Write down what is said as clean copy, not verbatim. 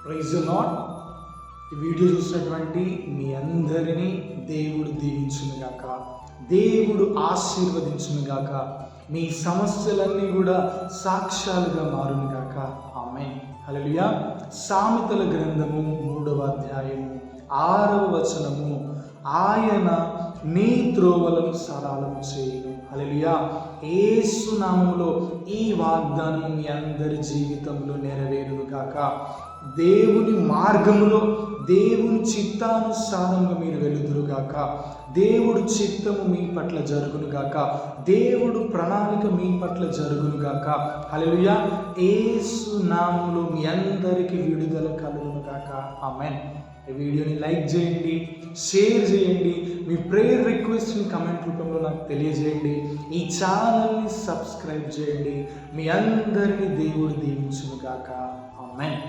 Praise the lord. ఈ video చూసినటువంటి మీ అందరినీ దేవుడు దీవించునుగాక, దేవుడు ఆశీర్వదించునుగాక, మీ సమస్యలన్నీ కూడా సాక్ష్యాలుగా మారునుగాక. ఆమేన్. హల్లెలూయా. సామెతల గ్రంథము 3వ అధ్యాయము 6వ వచనము, ఆయన నీ త్రోవలను సరళము చేయును. హల్లెలూయా. యేసు నామములో ఈ వాగ్దానం మీ అందరి జీవితంలో నెరవేరునుగాక. దేవుని మార్గములో దేవుని చిత్తానుసారంగా మీరు వెలుదురుగాక. దేవుడు చిత్తము మీ పట్ల జరుగునుగాక. దేవుడు ప్రణాళిక మీ పట్ల జరుగునుగాక. హల్లెలూయా. యేసు నామములో మీ అందరికీ విడుదల కలుగునుగాక. ఆమేన్. ఈ వీడియోని లైక్ చేయండి, షేర్ చేయండి, మీ ప్రేయర్ రిక్వెస్ట్ని కమెంట్ రూపంలో నాకు తెలియజేయండి. ఈ ఛానల్ని సబ్స్క్రైబ్ చేయండి. మీ అందరినీ దేవుడు దీవించునుగాక. ఆమేన్.